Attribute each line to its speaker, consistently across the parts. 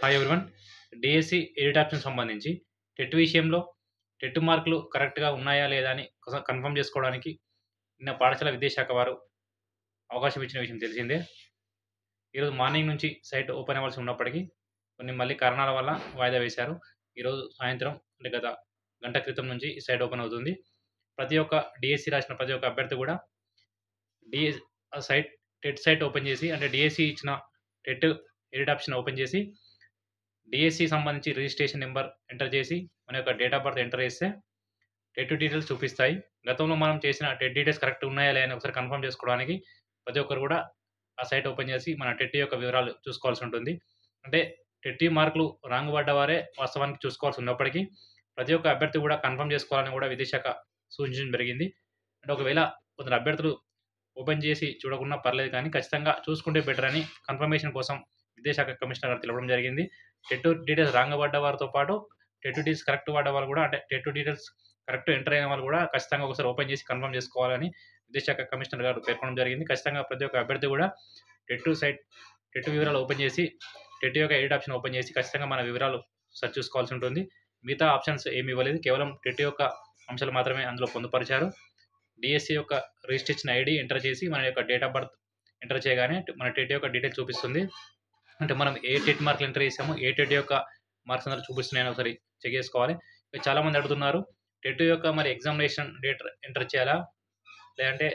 Speaker 1: Hi everyone. DSC edit option సంబంధించి TET విషయంలో TET మార్కులు కరెక్ట్‌గా ఉన్నాయా? లేదా? అని కన్ఫర్మ్ చేసుకోవడానికి నిన్న పాఠశాల విద్యాశాఖ వారు అవకాశం ఇచ్చిన విషయం తెలిసిందే. ఈరోజు మార్నింగ్ నుంచి సైట్ ఓపెన్ అవ్వాల్సి ఉన్నప్పటికీ కొన్ని మళ్ళీ కారణాల వల్ల వాయిదా వేశారు. ఈరోజు సాయంత్రం అంటే గత గంట క్రితం నుంచి ఈ సైట్ ఓపెన్ అవుతుంది. ప్రతి ఒక్క డీఎస్సీ రాసిన ప్రతి ఒక్క అభ్యర్థి కూడా డిఎస్ ఆ సైట్ టెట్ సైట్ ఓపెన్ చేసి అంటే డీఎస్సీ ఇచ్చిన టెట్ ఎడిట్ ఆప్షన్ ఓపెన్ చేసి డీఎస్సీ సంబంధించి రిజిస్ట్రేషన్ నెంబర్ ఎంటర్ చేసి మన యొక్క డేట్ ఆఫ్ బర్త్ ఎంటర్ చేస్తే టెట్ డీటెయిల్స్ చూపిస్తాయి. గతంలో మనం చేసిన టెట్ డీటెయిల్స్ కరెక్ట్ ఉన్నాయా లేదా అని ఒకసారి కన్ఫర్మ్ చేసుకోవడానికి ప్రతి ఒక్కరు కూడా ఆ సైట్ ఓపెన్ చేసి మన టెట్ యొక్క వివరాలు చూసుకోవాల్సి ఉంటుంది. అంటే టెట్ మార్కులు రాంగ్ పడ్డ వారే వాస్తవానికి చూసుకోవాల్సి ఉన్నప్పటికీ ప్రతి ఒక్క అభ్యర్థి కూడా కన్ఫర్మ్ చేసుకోవాలని కూడా విద్యాశాఖ సూచించడం జరిగింది. అంటే ఒకవేళ కొందరు అభ్యర్థులు ఓపెన్ చేసి చూడకున్నా పర్లేదు కానీ ఖచ్చితంగా చూసుకుంటే బెటర్ అని కన్ఫర్మేషన్ కోసం విద్యాశాఖ కమిషనర్ గారు తెలపడం జరిగింది. టెట్ డీటెయిల్స్ రాంగ్ పడ్డ వారితో పాటు టెట్ డీటెయిల్స్ కరెక్ట్ పడ్డ వాళ్ళు కూడా అంటే టెట్ డీటెయిల్స్ కరెక్ట్ ఎంటర్ అయిన వాళ్ళు కూడా ఖచ్చితంగా ఒకసారి ఓపెన్ చేసి కన్ఫర్మ్ చేసుకోవాలని విద్యాశాఖ కమిషనర్ గారు పేర్కొనడం జరిగింది. ఖచ్చితంగా ప్రతి ఒక్క అభ్యర్థి కూడా టెట్ వివరాలు ఓపెన్ చేసి టెట్ యొక్క ఎడిట్ ఆప్షన్ ఓపెన్ చేసి ఖచ్చితంగా మన వివరాలు సరి చూసుకోవాల్సి ఉంటుంది. మిగతా ఆప్షన్స్ ఏమి ఇవ్వలేదు. కేవలం టెట్ యొక్క అంశాలు మాత్రమే అందులో పొందుపరిచారు. డీఎస్సీ యొక్క రిజిస్ట్రేషన్ ఐడి ఎంటర్ చేసి మన యొక్క డేట్ ఆఫ్ బర్త్ ఎంటర్ చేయగానే మన టెట్ యొక్క డీటెయిల్స్ చూపిస్తుంది. అంటే మనం ఏ టెట్ మార్కులు ఎంటర్ చేసామో ఏ టెట్ యొక్క మార్క్స్ అందరూ చూపిస్తున్నాయని ఒకసారి చెక్ చేసుకోవాలి. చాలామంది అడుగుతున్నారు టెట్ యొక్క మరి ఎగ్జామినేషన్ డేట్ ఎంటర్ చేయాలా? లేదంటే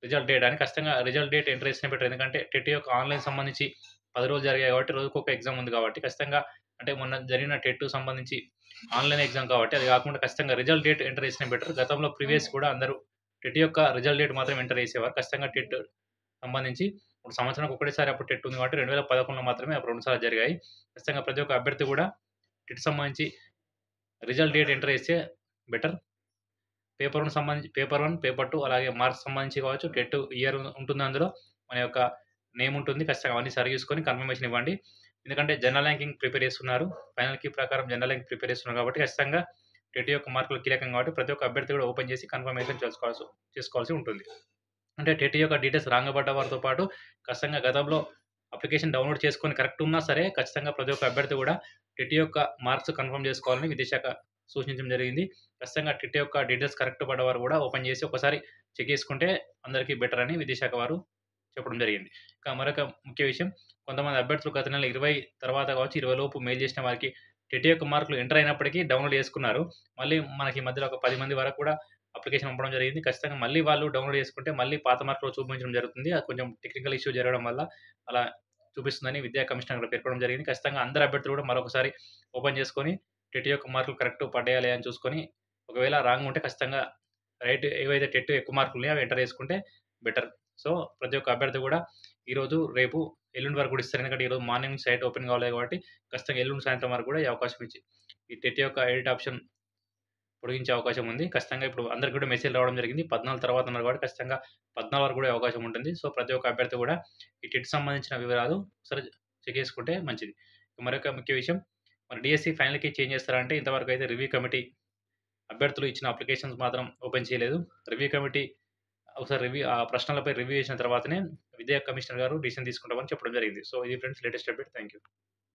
Speaker 1: రిజల్ట్ డేట్ అని. ఖచ్చితంగా రిజల్ట్ డేట్ ఎంటర్ చేస్తేనే బెటర్. ఎందుకంటే టెట్ యొక్క ఆన్లైన్ సంబంధించి 10 రోజులు జరిగాయి కాబట్టి రోజుకొక ఎగ్జామ్ ఉంది కాబట్టి ఖచ్చితంగా అంటే మొన్న జరిగిన టెట్ సంబంధించి ఆన్లైన్ ఎగ్జామ్ కాబట్టి అది కాకుండా ఖచ్చితంగా రిజల్ట్ డేట్ ఎంటర్ చేస్తేనే బెటర్. గతంలో ప్రీవియస్ కూడా అందరూ టెట్ యొక్క రిజల్ట్ డేట్ మాత్రం ఎంటర్ చేసేవారు. ఖచ్చితంగా టెట్ సంబంధించి ఇప్పుడు సంవత్సరానికి ఒకటేసారి అప్పుడు టెట్ ఉంది కాబట్టి 2011లో మాత్రమే అప్పుడు 2 సార్లు జరిగాయి. ఖచ్చితంగా ప్రతి ఒక్క అభ్యర్థి కూడా టెట్ సంబంధించి రిజల్ట్ డేట్ ఎంటర్ చేస్తే బెటర్. పేపర్ 1 సంబంధించి పేపర్ 1, పేపర్ 2 అలాగే మార్క్స్ సంబంధించి కావచ్చు, టెట్ ఇయర్ ఉంటుంది అందులో. మన యొక్క నేమ్ ఉంటుంది. ఖచ్చితంగా అవన్నీ సరి చూసుకొని కన్ఫర్మేషన్ ఇవ్వండి. ఎందుకంటే జనరల్ ర్యాంకింగ్ ప్రిపేర్ చేస్తున్నారు. ఫైనల్ కీ ప్రకారం జనరల్ ర్యాంక్ ప్రిపేర్ చేస్తున్నారు కాబట్టి ఖచ్చితంగా టెట్ యొక్క మార్కులు కీలకం కాబట్టి ప్రతి ఒక్క అభ్యర్థి కూడా ఓపెన్ చేసి కన్ఫర్మేషన్ చేసుకోవాల్సి ఉంటుంది. అంటే టెట్ యొక్క డీటెయిల్స్ రాంగ్ పడ్డ వారితో పాటు ఖచ్చితంగా గతంలో అప్లికేషన్ డౌన్లోడ్ చేసుకొని కరెక్ట్ ఉన్నా సరే ఖచ్చితంగా ప్రతి ఒక్క అభ్యర్థి కూడా టెట్ యొక్క మార్క్స్ కన్ఫర్మ్ చేసుకోవాలని విద్యాశాఖ సూచించడం జరిగింది. ఖచ్చితంగా టెట్ యొక్క డీటెయిల్స్ కరెక్ట్ పడ్డవారు కూడా ఓపెన్ చేసి ఒకసారి చెక్ చేసుకుంటే అందరికీ బెటర్ అని విద్యాశాఖ వారు చెప్పడం జరిగింది. ఇంకా మరొక ముఖ్య విషయం, కొంతమంది అభ్యర్థులు గత నెల 20 తర్వాత కావచ్చు 20 లోపు మెయిల్ చేసిన వారికి టెట్ యొక్క మార్కులు ఎంటర్ అయినప్పటికీ డౌన్లోడ్ చేసుకున్నారు. మళ్ళీ మనకి మధ్యలో ఒక 10 మంది వరకు కూడా అప్లికేషన్ పంపడం జరిగింది. ఖచ్చితంగా మళ్ళీ వాళ్ళు డౌన్లోడ్ చేసుకుంటే మళ్ళీ పాత మార్కులు చూపించడం జరుగుతుంది. అది కొంచెం టెక్నికల్ ఇష్యూ జరగడం వల్ల అలా చూపిస్తుందని విద్యా కమిషనర్ గారు పేర్కొనడం జరిగింది. ఖచ్చితంగా అందరు అభ్యర్థులు కూడా మరొకసారి ఓపెన్ చేసుకొని టెట్ యొక్క మార్కులు కరెక్ట్ పడ్డాయా లేదా అని చూసుకొని ఒకవేళ రాంగ్ ఉంటే ఖచ్చితంగా రైట్ ఏవైతే టెట్ ఎక్కువ మార్కులు ఉన్నాయో అవి ఎంటర్ చేసుకుంటే బెటర్. సో ప్రతి ఒక్క అభ్యర్థి కూడా ఈరోజు, రేపు, ఎల్లుండి వరకు కూడా ఇస్తారు. ఎందుకంటే ఈరోజు మార్నింగ్ సైట్ ఓపెన్ కావాలి కాబట్టి ఖచ్చితంగా ఎల్లుండి సాయంత్రం వరకు కూడా ఈ అవకాశం ఇచ్చి ఈ టెట్ యొక్క ఎడిట్ ఆప్షన్ పొడిగించే అవకాశం ఉంది. ఖచ్చితంగా ఇప్పుడు అందరికి కూడా మెసేజ్ రావడం జరిగింది. 14 తర్వాత ఉన్నారు కాబట్టి ఖచ్చితంగా 14 వరకు కూడా అవకాశం ఉంటుంది. సో ప్రతి ఒక్క అభ్యర్థి కూడా ఈ టెట్ సంబంధించిన వివరాలు ఒకసారి చెక్ చేసుకుంటే మంచిది. మరొక ముఖ్య విషయం, మరి డీఎస్సీ ఫైనల్‌కి చేంజ్ చేస్తారంటే ఇంతవరకు అయితే రివ్యూ కమిటీ అభ్యర్థులు ఇచ్చిన అప్లికేషన్స్ మాత్రం ఓపెన్ చేయలేదు. రివ్యూ కమిటీ ఒకసారి ఆ ప్రశ్నలపై రివ్యూ చేసిన తర్వాతనే విద్యా కమిషనర్ గారు డిసిషన్ తీసుకుంటామని చెప్పడం జరిగింది. సో ఇది friends latest update. Thank you.